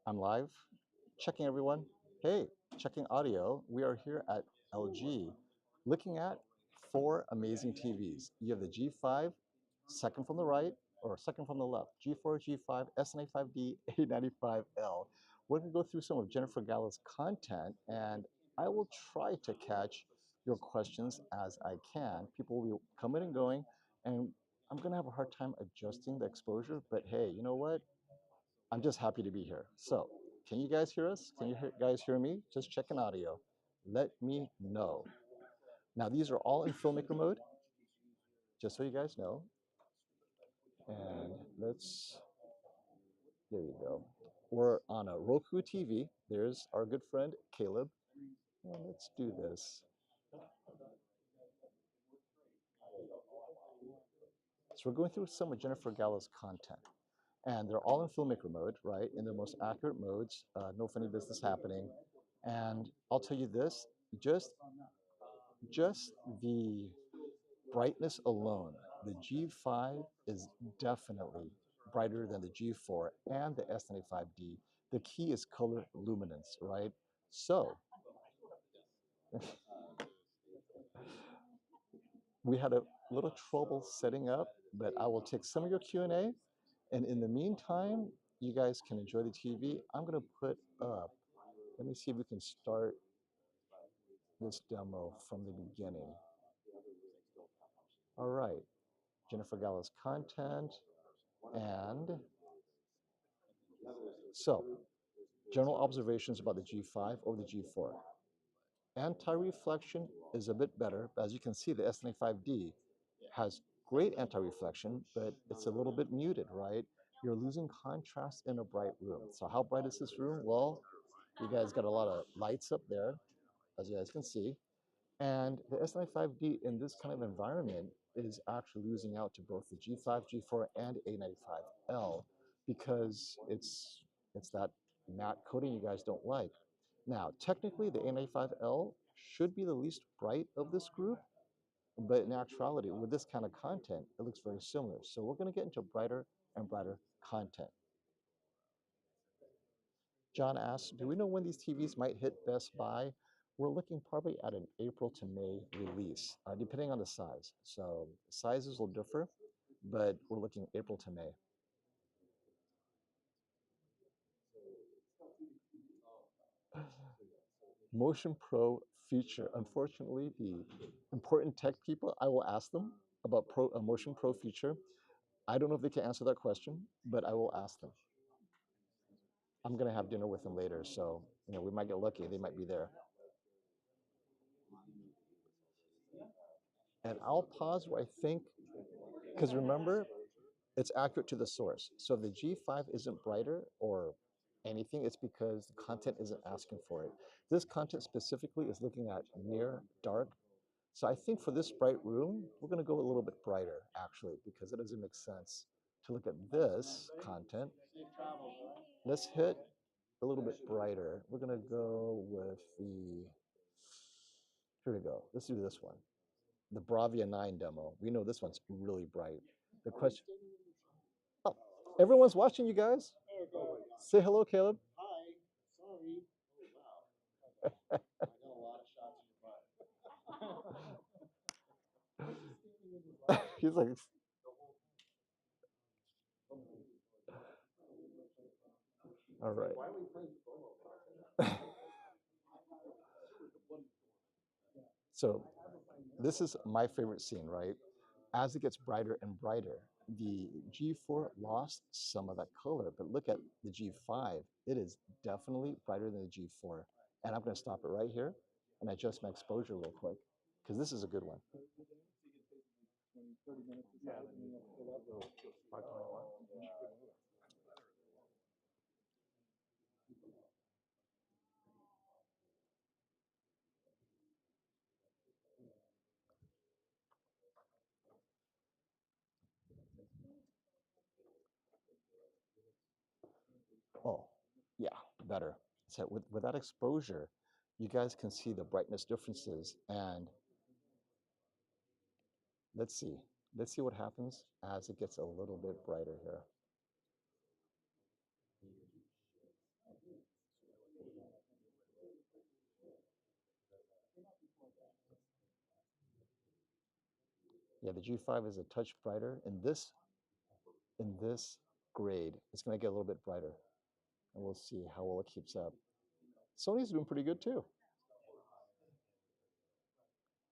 I'm live. Checking everyone. Hey, checking audio. We are here at LG looking at four amazing TVs. You have the G5, second from the right, or second from the left. G4, G5, S95D, A95L. We're going to go through some of Jennifer Gallo's content, and I will try to catch your questions as I can. People will be coming and going, and I'm going to have a hard time adjusting the exposure, but hey, you know what? I'm just happy to be here. So, can you guys hear us? Can you guys hear me? Just checking audio. Let me know. Now, these are all in Filmmaker mode, just so you guys know. And there you go. We're on a Roku TV. There's our good friend, Caleb. And let's do this. So we're going through some of Jennifer Gallo's content. And they're all in Filmmaker mode, right? In their most accurate modes, no funny business happening. And I'll tell you this, just the brightness alone, the G5 is definitely brighter than the G4 and the S95D. The key is color luminance, right? So we had a little trouble setting up, but I will take some of your Q&A. And in the meantime, you guys can enjoy the TV. I'm gonna put up, let me see if we can start this demo from the beginning. All right, Jennifer Gallo's content. And so, general observations about the G5 or the G4. Anti-reflection is a bit better. As you can see, the S95D has great anti-reflection, but it's a little bit muted, right? You're losing contrast in a bright room. So how bright is this room? Well, you guys got a lot of lights up there, as you guys can see. And the S95D in this kind of environment is actually losing out to both the G5, G4, and A95L because it's that matte coating you guys don't like. Now, technically, the A95L should be the least bright of this group, but in actuality, with this kind of content, it looks very similar. So we're going to get into brighter and brighter content. John asks, do we know when these TVs might hit Best Buy? We're looking probably at an April to May release, depending on the size. So sizes will differ, but we're looking April to May. Motion Pro feature. Unfortunately, the important tech people, I will ask them about a Motion Pro feature. I don't know if they can answer that question, but I will ask them. I'm going to have dinner with them later, so we might get lucky. They might be there. And I'll pause where I think, because remember, it's accurate to the source. So if the G5 isn't brighter or anything, it's because the content isn't asking for it. This content specifically is looking at near dark. So I think for this bright room, we're going to go a little bit brighter, actually, because it doesn't make sense to look at this content. Let's hit a little bit brighter. We're going to go with here we go. Let's do this one. The Bravia 9 demo. We know this one's really bright. The question, oh, everyone's watching you guys. Say hello, Caleb. Hi. Sorry. Oh, wow. I got a lot of shots in your butt. He's like, all right. Why are we playing So this is my favorite scene, right? As it gets brighter and brighter, the G4 lost some of that color, but look at the G5. It is definitely brighter than the G4. And I'm going to stop it right here and adjust my exposure real quick because this is a good one. Oh, yeah, better. So with that exposure, you guys can see the brightness differences. And let's see what happens as it gets a little bit brighter here. Yeah, the G5 is a touch brighter. In this grade, it's going to get a little bit brighter, and we'll see how well it keeps up. Sony's doing pretty good too.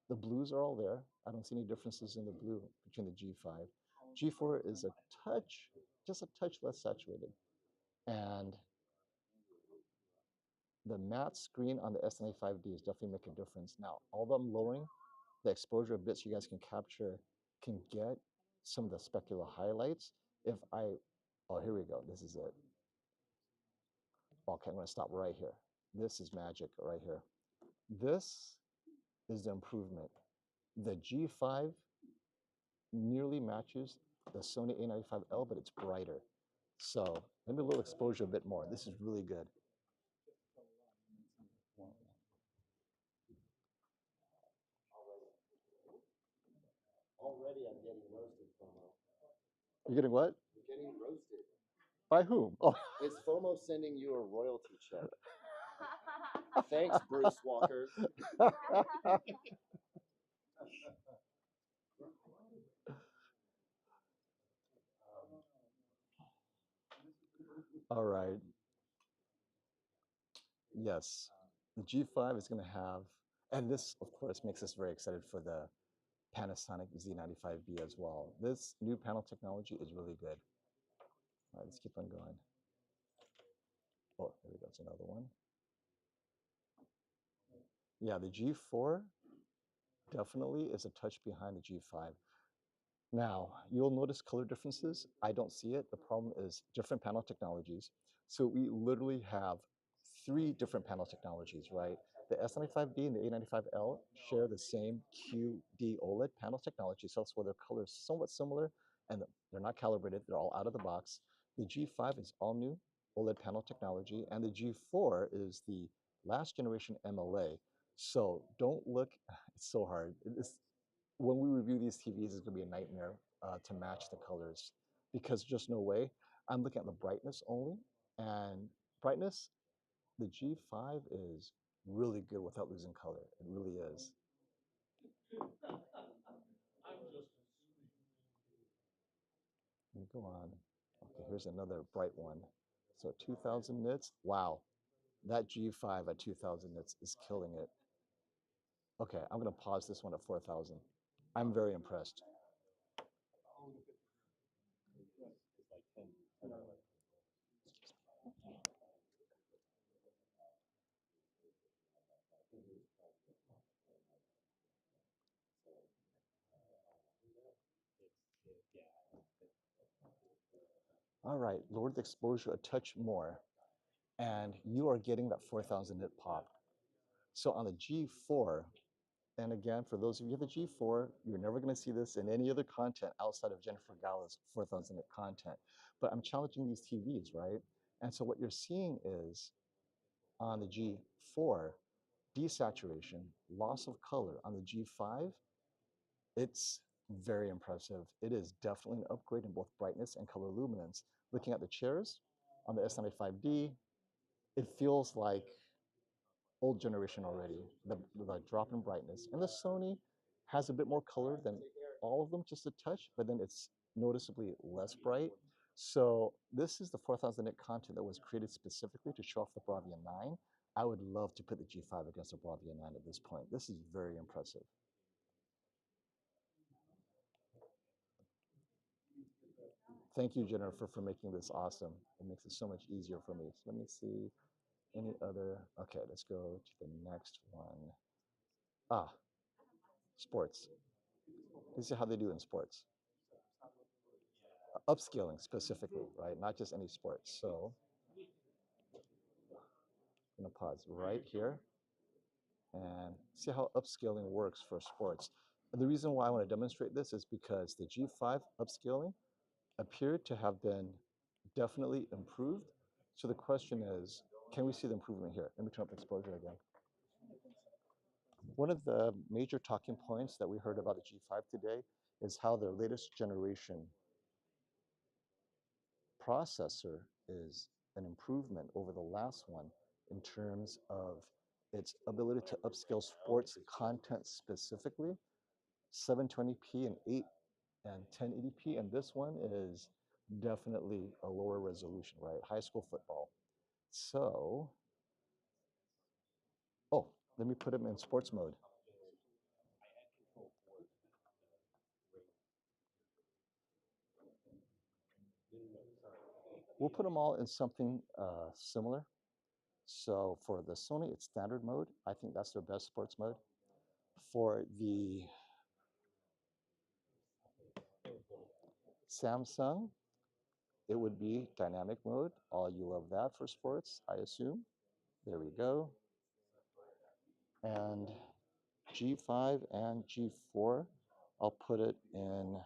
The blues are all there. I don't see any differences in the blue between the G5. G4 is a touch, just a touch less saturated. And the matte screen on the S95D is definitely making a difference. Now, although I'm lowering the exposure a bit so you guys can get some of the specular highlights. Oh, here we go. This is it. Okay, I'm going to stop right here. This is magic right here. This is the improvement. The G5 nearly matches the Sony A95L, but it's brighter. So maybe a little exposure a bit more. This is really good. Already I'm getting roasted, FOMO. You're getting what? I'm getting roasted. By whom? Oh. It's FOMO sending you a royalty check. Thanks, Bruce Walker. All right. Yes. The G5 is going to have, and this, of course, makes us very excited for the Panasonic Z95B as well. This new panel technology is really good. All right, let's keep on going. Oh, here we go. It's another one. Yeah, the G4 definitely is a touch behind the G5. Now, you'll notice color differences. I don't see it. The problem is different panel technologies. So we literally have three different panel technologies, right? The S95D and the A95L share the same QD OLED panel technology, so that's why their color is somewhat similar, and they're not calibrated. They're all out of the box. The G5 is all new OLED panel technology, and the G4 is the last generation MLA. So don't look, it's so hard. When we review these TVs, it's going to be a nightmare to match the colors because just no way. I'm looking at the brightness only, and brightness, the G5 is really good without losing color. It really is. Let me go on. Okay, here's another bright one. So 2000 nits. Wow, that G5 at 2000 nits is killing it. Okay, I'm going to pause this one at 4000. I'm very impressed. All right, lower the exposure a touch more, and you are getting that 4000 nit pop. So on the G4, and again, for those of you with the G4, you're never going to see this in any other content outside of Jennifer Gala's 4000 nit content. But I'm challenging these TVs, right? And so what you're seeing is on the G4, desaturation, loss of color. On the G5, it's very impressive. It is definitely an upgrade in both brightness and color luminance. Looking at the chairs on the S95D, it feels like old generation already, the drop in brightness. And the Sony has a bit more color than all of them, just a touch, but then it's noticeably less bright. So this is the 4000 nit content that was created specifically to show off the Bravia 9. I would love to put the G5 against the Bravia 9 at this point. This is very impressive. Thank you, Jennifer, for making this awesome. It makes it so much easier for me. So let me see any other. Okay, let's go to the next one. Ah, sports. This is how they do in sports. Upscaling specifically, right? Not just any sports. So I'm going to pause right here and see how upscaling works for sports. And the reason why I want to demonstrate this is because the G5 upscaling appeared to have been definitely improved. So the question is, can we see the improvement here? Let me turn up exposure again. One of the major talking points that we heard about the G5 today is how their latest generation processor is an improvement over the last one in terms of its ability to upscale sports content specifically, 720p and 8 and 1080p, and this one is definitely a lower resolution, right? High school football. So, oh, let me put them in sports mode. We'll put them all in something similar. So for the Sony, it's standard mode. I think that's their best sports mode. For the Samsung, it would be dynamic mode. All you love that for sports, I assume. There we go. And G5 and G4, I'll put it in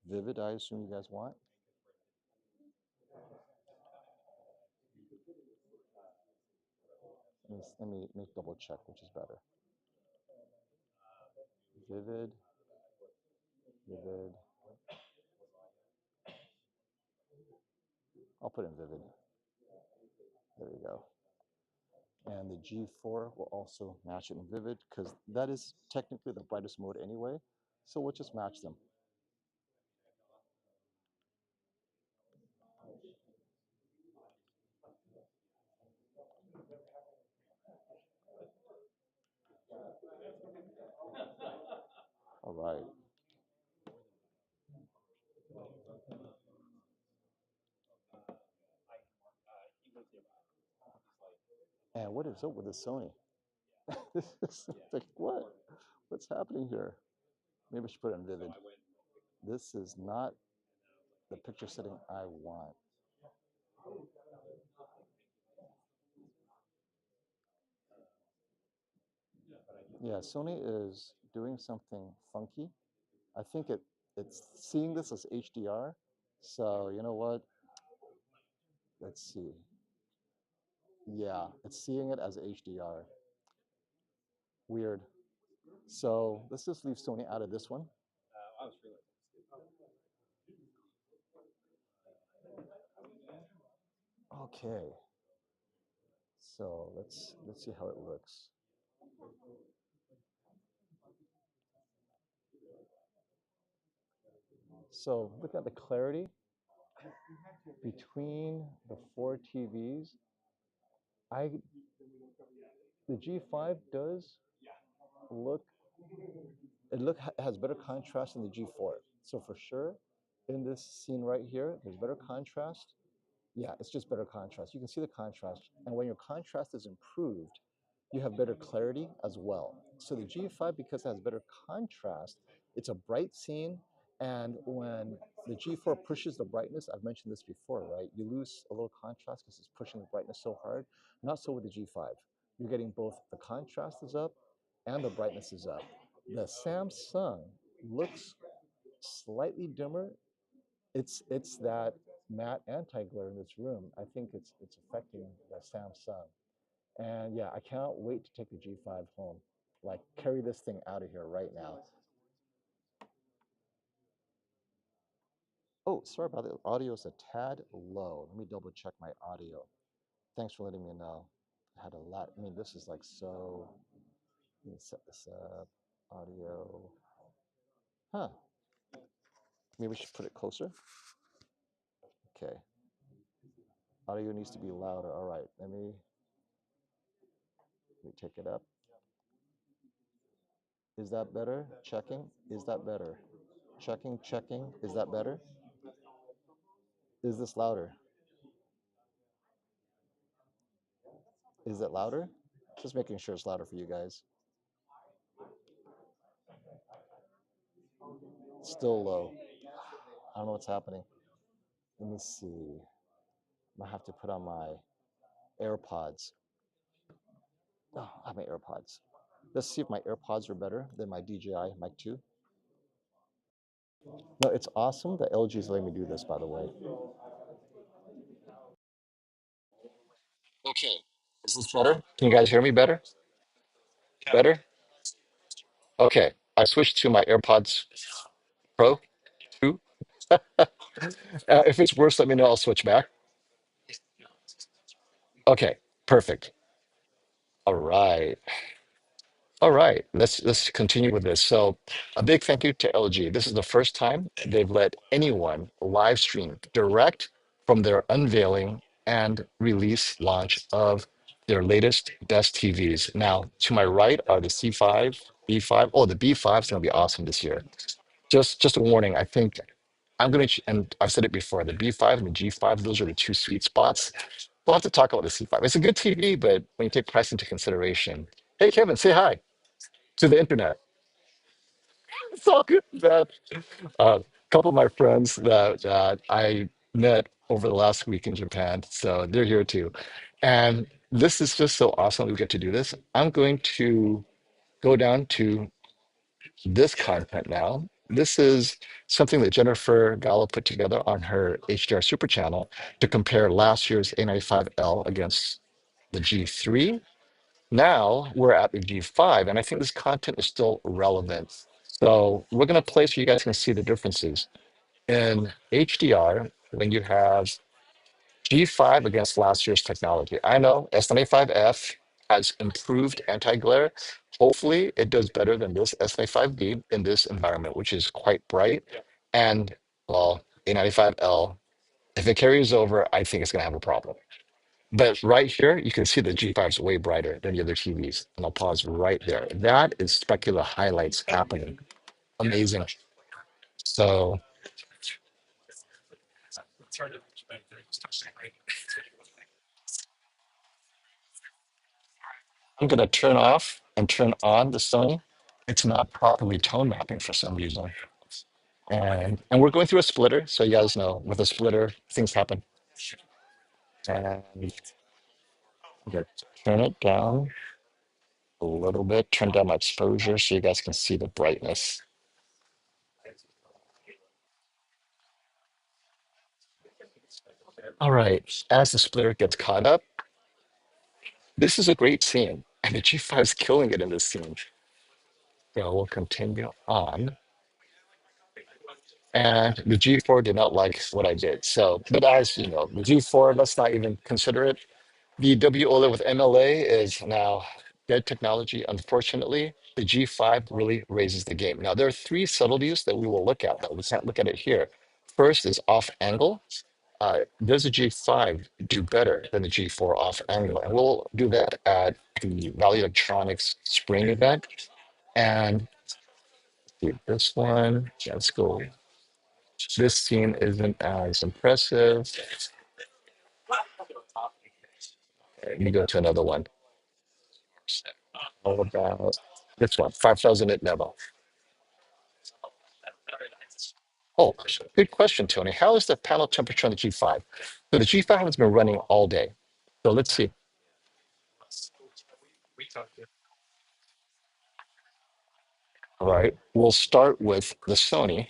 vivid, I assume you guys want. Let me double check which is better. Vivid, vivid. I'll put in vivid. There we go. And the G4 will also match it in vivid because that is technically the brightest mode anyway. So we'll just match them. All right. And what is up with the Sony? This is like, what? What's happening here? Maybe I should put it in vivid. This is not the picture setting I want. Yeah, Sony is doing something funky. I think it's seeing this as HDR. So you know what? Let's see. Yeah, it's seeing it as HDR. Weird. So let's just leave Sony out of this one. Okay. So let's see how it looks. So look at the clarity between the four TVs. I the G5 does look has better contrast than the G4. So for sure, in this scene right here, there's better contrast. Yeah, it's just better contrast. You can see the contrast, and when your contrast is improved, you have better clarity as well. So the G5, because it has better contrast, it's a bright scene, and when the G4 pushes the brightness, I've mentioned this before, right? You lose a little contrast because it's pushing the brightness so hard. Not so with the G5. You're getting both the contrast is up and the brightness is up. The Samsung looks slightly dimmer. It's that matte anti-glare in this room. I think it's affecting the Samsung. And yeah, I cannot wait to take the G5 home. Like, carry this thing out of here right now. Oh, sorry about the audio is a tad low. Let me double check my audio. Thanks for letting me know. I had a lot. I mean, this is like so. Let me set this up. Audio. Huh. Maybe we should put it closer. Okay. Audio needs to be louder. All right. Let me take it up. Is that better? Checking. Is that better? Checking, checking. Is that better? Is this louder? Is it louder? Just making sure it's louder for you guys. Still low. I don't know what's happening. Let me see. I might have to put on my AirPods. Oh, I have my AirPods. Let's see if my AirPods are better than my DJI Mic 2. No, it's awesome that LG is letting me do this, by the way. Okay. Is this better? Can you guys hear me better? Better? Okay. I switched to my AirPods Pro 2. If it's worse, let me know. I'll switch back. Okay. Perfect. All right. All right. Let's continue with this. So, a big thank you to LG. This is the first time they've let anyone live stream direct from their unveiling and release launch of their latest best TVs. Now, to my right are the C5, B5. Oh, the B5 is going to be awesome this year. Just a warning. I think I'm going to, and I've said it before, the B5 and the G5, those are the two sweet spots. We'll have to talk about the C5. It's a good TV, but when you take price into consideration, hey, Kevin, say hi to the internet. It's all good, man. A couple of my friends that I met over the last week in Japan, so they're here too. And this is just so awesome we get to do this. I'm going to go down to this content now. This is something that Jennifer Gallo put together on her HDR Super channel to compare last year's A95L against the G3. Now we're at the G5, and I think this content is still relevant. So we're going to play so you guys can see the differences. In HDR, when you have G5 against last year's technology, I know S95F has improved anti-glare. Hopefully, it does better than this S95D in this environment, which is quite bright. And well, A95L, if it carries over, I think it's going to have a problem. But right here, you can see the G5 is way brighter than the other TVs. And I'll pause right there. That is specular highlights happening. Amazing. So I'm going to turn off and turn on the Sony. It's not properly tone mapping for some reason. And we're going through a splitter. So you guys know with a splitter, things happen. And I'm going to turn it down a little bit, turn down my exposure so you guys can see the brightness. All right. As the splitter gets caught up, this is a great scene, and the G5 is killing it in this scene. So we'll continue on. And the G4 did not like what I did. So, but as you know, the G4, let's not even consider it. The W OLED with MLA is now dead technology. Unfortunately, the G5 really raises the game. Now, there are three subtleties that we will look at, though. We can't look at it here. First is off angle. Does the G5 do better than the G4 off angle? And we'll do that at the Value Electronics spring event. And this one, let's go. This scene isn't as impressive. Let me go to another one. All about this one, 5,000 at Nebo. Oh, good question, Tony. How is the panel temperature on the G5? So the G5 has been running all day. So let's see. All right, we'll start with the Sony.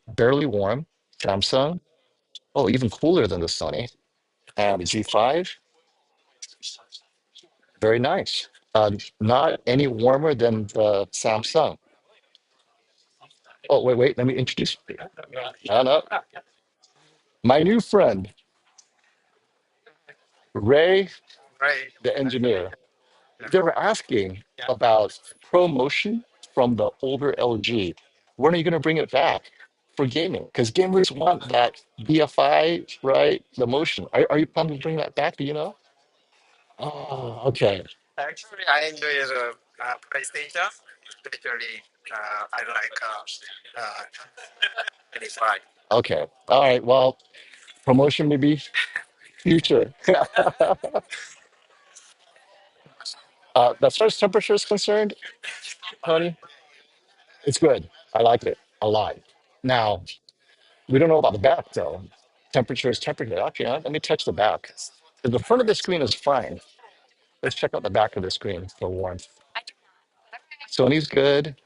Barely warm. Samsung. Oh, even cooler than the Sony. And the G5, very nice. Not any warmer than the Samsung. Oh, wait. Let me introduce you. I don't know. My new friend, Ray, the engineer. They were asking about ProMotion from the older LG. When are you going to bring it back for gaming? Because gamers want that BFI, right? The motion. Are you planning to bring that back? Do you know? Oh, okay. Okay. All right. Well, promotion maybe future. As far as temperature is concerned, honey, it's good. I like it a lot. Now, we don't know about the back though. Temperature is temperature. Actually, let me touch the back. The front of the screen is fine. Let's check out the back of the screen for warmth. Sony's good.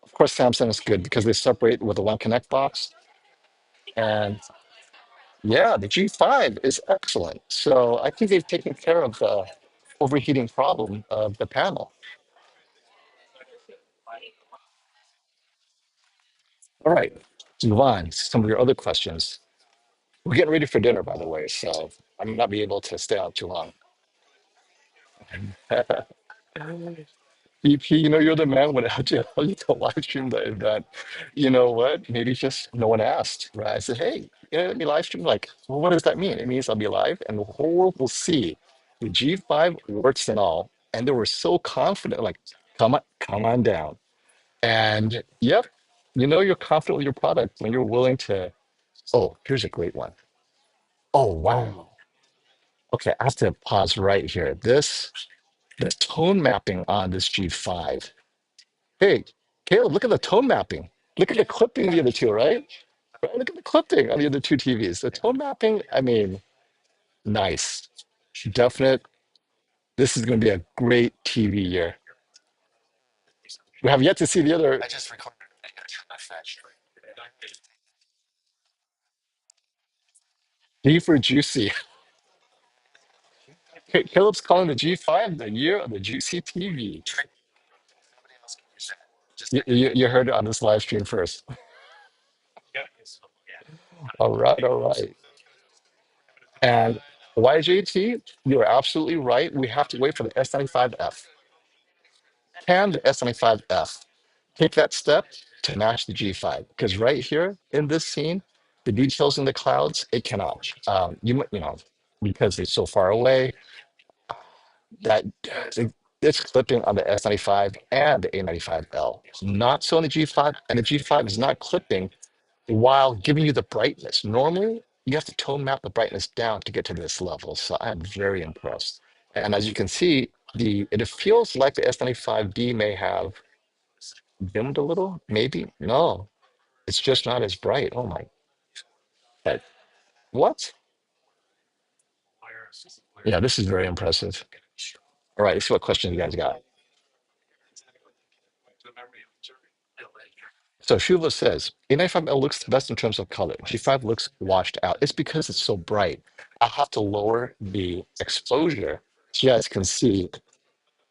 Of course, Samsung is good because they separate with the One Connect box. And yeah, the G5 is excellent. So I think they've taken care of the overheating problem of the panel. All right, move on to some of your other questions. We're getting ready for dinner, by the way, so I may not be able to stay out too long. EP, you're the man when I tell you to live stream the event. You know what? Maybe just no one asked, right? I said, hey, let me live stream. Like, well, what does that mean? It means I'll be live and the whole world will see the G5 works and all. And they were so confident, like, come on down. And yep, you're confident with your product when you're willing to. Oh, here's a great one. Oh, wow. Okay, I have to pause right here. The tone mapping on this G5. Hey, Caleb, look at the tone mapping. Look at the clipping of the other two, right? Right? Look at the clipping on the other two TVs. The tone mapping, I mean, nice. Definite. This is going to be a great TV year. We have yet to see the other. G for juicy. Caleb's calling the G5 the year of the juicy TV. You heard it on this live stream first. All right, all right. And YJT, you're absolutely right. We have to wait for the S95F and the S95F. Take that step to match the G5 because right here in this scene, the details in the clouds, it cannot. Because it's so far away, that it's clipping on the S95 and the A95L, not so on the G5, and the G5 is not clipping while giving you the brightness. Normally, you have to tone map the brightness down to get to this level. So I'm very impressed. And as you can see, it feels like the S95D may have dimmed a little, maybe. No, it's just not as bright. Oh my head. What? Yeah, this is very impressive. All right, let's see what questions you guys got. So Shuva says, A95L looks the best in terms of color. G5 looks washed out. It's because it's so bright. I have to lower the exposure so you guys can see.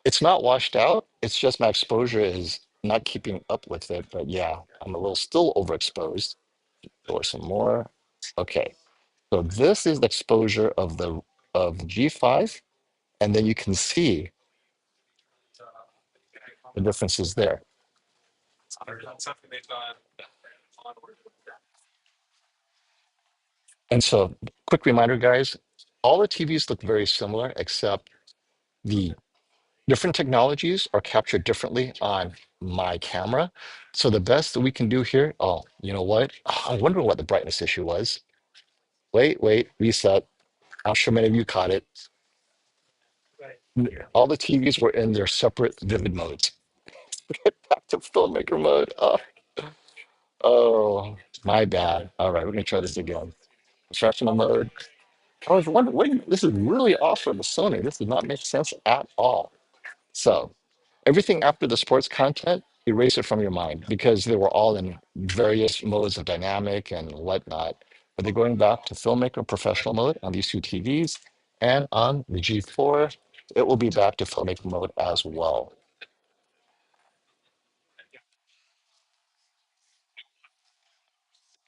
It's not washed out. It's just my exposure is not keeping up with it. But yeah, I'm a little still overexposed. Or some more. Okay. So this is the exposure of the G5, and then you can see the differences there. And so, quick reminder, guys, all the TVs look very similar, except the different technologies are captured differently on my camera. So the best that we can do here, oh, you know what? Oh, I wonder what the brightness issue was. Wait, reset. I'm sure many of you caught it. All the TVs were in their separate vivid modes. Get back to filmmaker mode. Oh, my bad. All right, we're gonna try this again. Professional mode. I was wondering, wait, this is really off for the Sony. This does not make sense at all. So everything after the sports content, erase it from your mind because they were all in various modes of dynamic and whatnot. But they're going back to filmmaker professional mode on these two TVs, and on the G4, it will be back to filmmaker mode as well.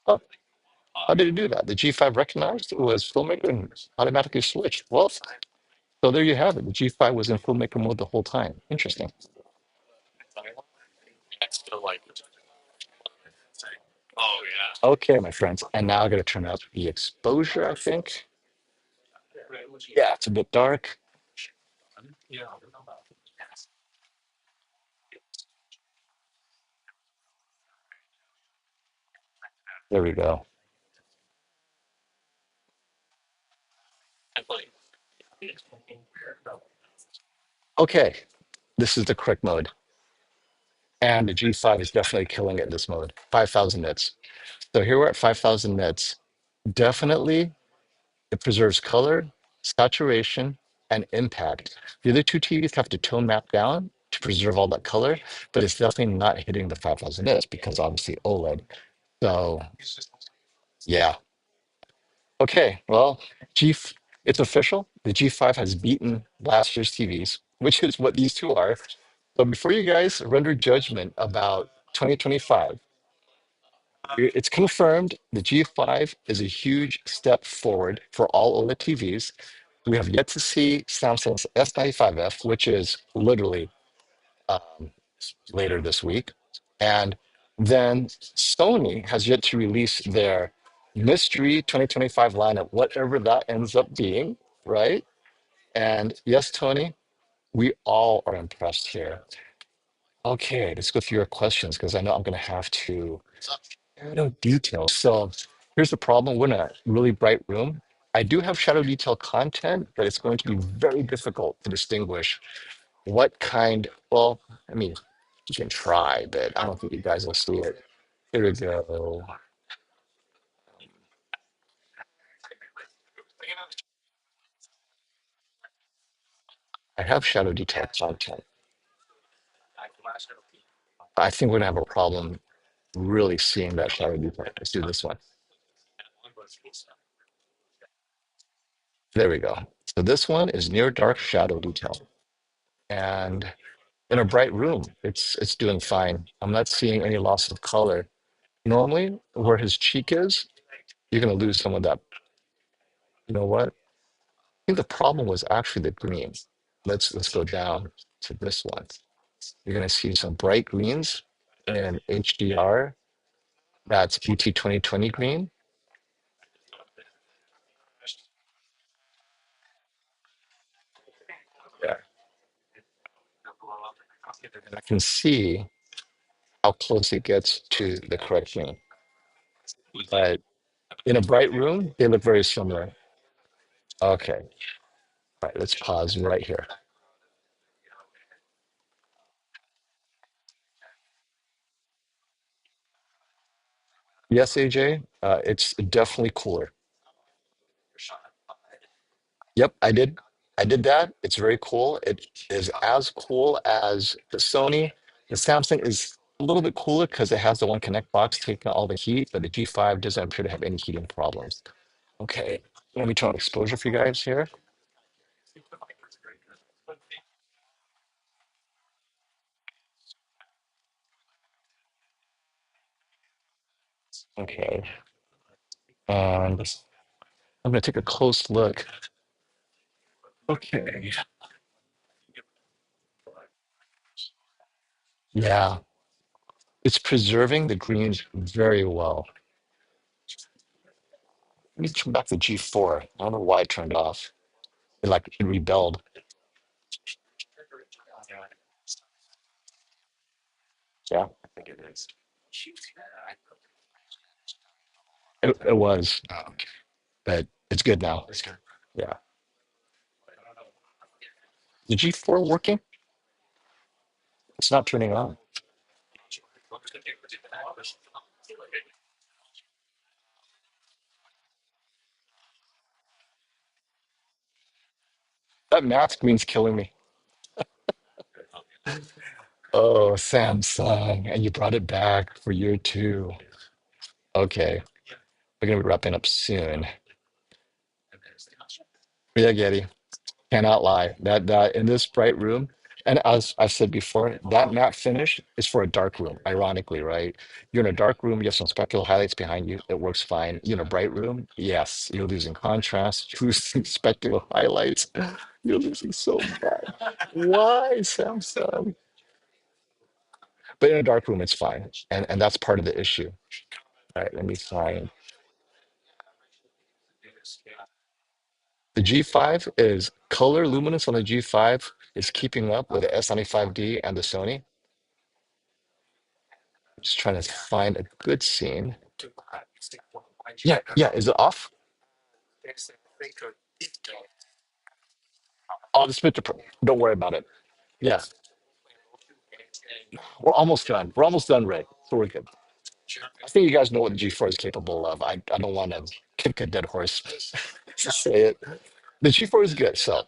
Oh, how did it do that? The G5 recognized it was filmmaker and automatically switched. Well, so there you have it. The G5 was in filmmaker mode the whole time. Interesting. Okay, my friends. And now I'm going to turn up the exposure, I think. Yeah, it's a bit dark. There we go. Okay, this is the correct mode. And the G5 is definitely killing it in this mode. 5,000 nits. So here we're at 5,000 nits. Definitely, it preserves color, saturation, and impact. The other two TVs have to tone map down to preserve all that color, but it's definitely not hitting the 5,000 nits because obviously OLED. So yeah. Okay, well, it's official. The G5 has beaten last year's TVs, which is what these two are. So before you guys render judgment about 2025, it's confirmed the G5 is a huge step forward for all OLED TVs. We have yet to see Samsung's S95F, which is literally um, later this week. And then Sony has yet to release their mystery 2025 lineup, whatever that ends up being, right? And yes, Tony, we all are impressed here. Okay, let's go through your questions because I know I'm going to have to shadow detail. So here's the problem. We're in a really bright room. I do have shadow detail content, but it's going to be very difficult to distinguish what kind. Well, I mean, you can try, but I don't think you guys will see it. Here we go. I have shadow detail content. I think we're gonna have a problem really seeing that shadow detail. Let's do this one. There we go. So this one is near dark shadow detail. And in a bright room, it's doing fine. I'm not seeing any loss of color. Normally, where his cheek is, you're gonna lose some of that. You know what? I think the problem was actually the green. Let's go down to this one. You're gonna see some bright greens in HDR. That's BT 2020 green. Yeah. And I can see how close it gets to the correct green. But in a bright room, they look very similar. Okay. All right, let's pause right here. Yes, AJ, it's definitely cooler. Yep, I did. I did that. It's very cool. It is as cool as the Sony. The Samsung is a little bit cooler because it has the one connect box taking all the heat, but the G5 doesn't appear to have any heating problems. Okay, let me turn on exposure for you guys here. Okay, and I'm going to take a close look. Okay, yeah, it's preserving the greens very well. Let me turn back the G4. I don't know why it turned off. It rebelled. Yeah, I think it is. It was, but it's good now. It's good. Yeah. The G4 working? It's not turning on. That matte screen's killing me. Oh, Samsung, and you brought it back for year two. Okay, we're gonna be wrapping up soon. Yeah, Getty. Cannot lie. That in this bright room, and as I've said before, that matte finish is for a dark room, ironically, right? You're in a dark room, you have some specular highlights behind you, it works fine. You're in a bright room, yes, you're losing contrast, you're losing specular highlights. You're losing so bad. Why, Samsung? But in a dark room, it's fine. And that's part of the issue. All right, let me find. The G5 is color luminance on the G5 is keeping up with the S95D and the Sony. Just trying to find a good scene. Yeah, yeah. Is it off? Oh, the Spectre Pro. Don't worry about it. Yeah, we're almost done. We're almost done, Ray. So we're good. I think you guys know what the G4 is capable of. I don't want to kick a dead horse. Just say it. The G4 is good. So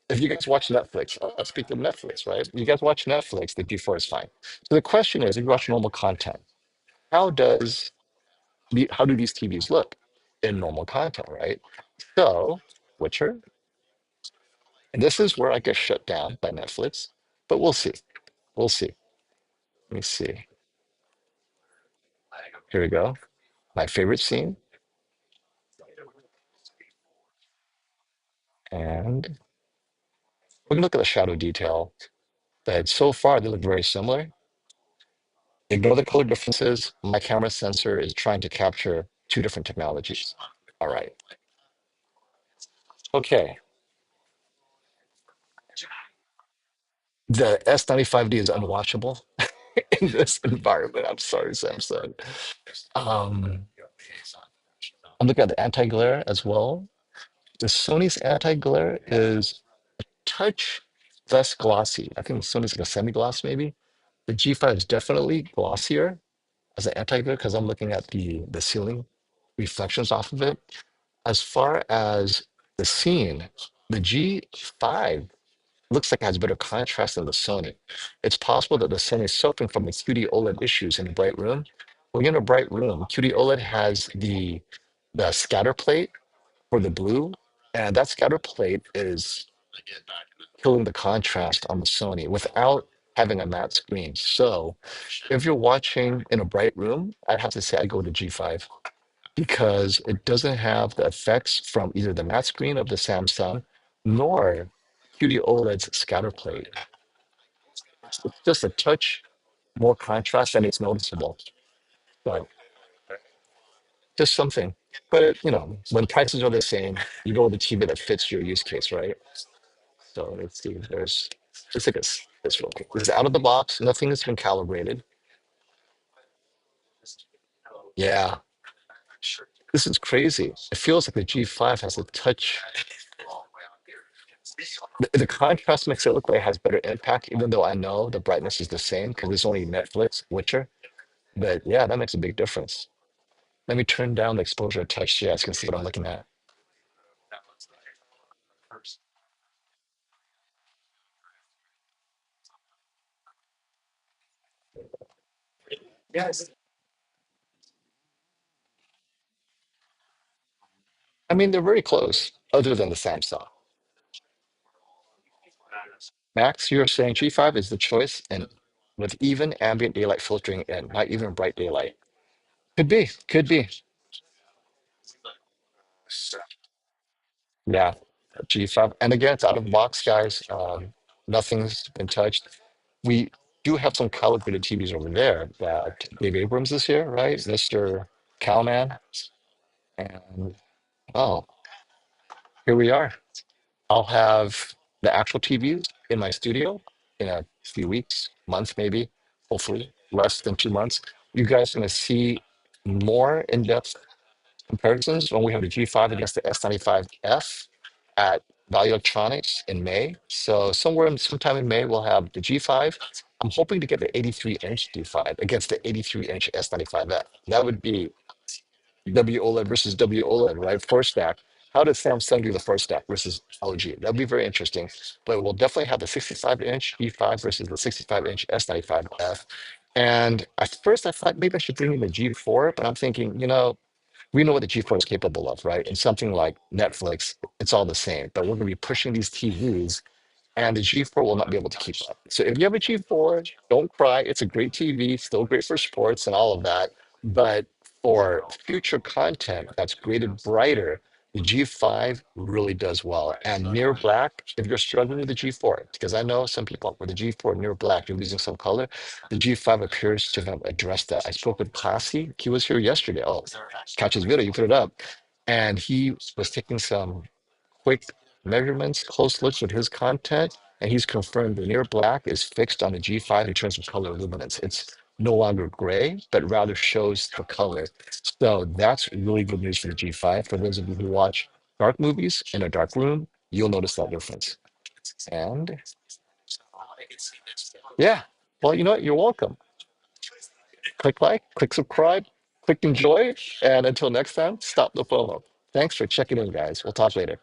if you guys watch Netflix, speak of Netflix, right? You guys watch Netflix, the G4 is fine. So the question is, if you watch normal content, how does how do these TVs look in normal content, right? So, Witcher, and this is where I get shut down by Netflix, but we'll see. We'll see. Let me see. Here we go. My favorite scene. And we can look at the shadow detail. But so far, they look very similar. Ignore the color differences. My camera sensor is trying to capture two different technologies. All right. Okay. The S95D is unwatchable in this environment. I'm sorry, Samsung. Um, I'm looking at the anti-glare as well. The Sony's anti-glare is touch less glossy. I think Sony's like a semi-gloss maybe. The G5 is definitely glossier as an anti-glare because I'm looking at the ceiling reflections off of it. As far as the scene, the G5 looks like it has better contrast than the Sony. It's possible that the Sony is suffering from the QD OLED issues in a bright room. When you're in a bright room, QD OLED has the scatter plate for the blue, and that scatter plate is killing the contrast on the Sony without having a matte screen. So if you're watching in a bright room, I'd have to say I go to G5 because it doesn't have the effects from either the matte screen of the Samsung nor QD OLED's scatter plate. It's just a touch more contrast and it's noticeable. But just something. But when prices are the same, you go with the TV that fits your use case, right? So let's see. Let's take this real quick. This is out of the box. Nothing has been calibrated. Yeah, this is crazy. It feels like the G5 has a touch. The contrast makes it look like it has better impact, even though I know the brightness is the same because it's only Netflix, Witcher. But yeah, that makes a big difference. Let me turn down the exposure text so you guys can see what I'm looking at. I mean, they're very close, other than the Samsung. Max, you're saying G5 is the choice, and with even ambient daylight filtering in, not even bright daylight. Could be, could be. Yeah, G5. And again, it's out of the box, guys. Nothing's been touched. We do have some calibrated TVs over there that Dave Abrams is here, right? Mr. Cowman. And oh, here we are. I'll have the actual TVs in my studio in a few weeks, month maybe, hopefully less than 2 months. You guys are going to see more in-depth comparisons when we have the G5 against the S95F at Value Electronics in May. So sometime in May, we'll have the G5. I'm hoping to get the 83-inch G5 against the 83-inch S95F. That would be WOLED versus WOLED, right? First stack. How does Samsung do the first stack versus LG? That'll be very interesting. But we'll definitely have the 65-inch G5 versus the 65-inch S95F. And at first, I thought maybe I should bring in the G4, but I'm thinking, we know what the G4 is capable of, right? And something like Netflix, it's all the same. But we're going to be pushing these TVs and the G4 will not be able to keep up. So if you have a G4, don't cry. It's a great TV, still great for sports and all of that. But for future content that's graded brighter, the G5 really does well. And near black, if you're struggling with the G4, because I know some people with the G4 near black, you're losing some color. The G5 appears to have addressed that. I spoke with Classy. He was here yesterday. Oh, catch his video, you put it up. And he was taking some quick measurements, close looks with his content, and he's confirmed the near black is fixed on the G5 in terms of color luminance. It's no longer gray, but rather shows the color. So that's really good news for the G5. For those of you who watch dark movies in a dark room, you'll notice that difference. And yeah, well, you know what? You're welcome. Click like, click subscribe, click enjoy, and until next time, stop the FOMO. Thanks for checking in, guys. We'll talk later.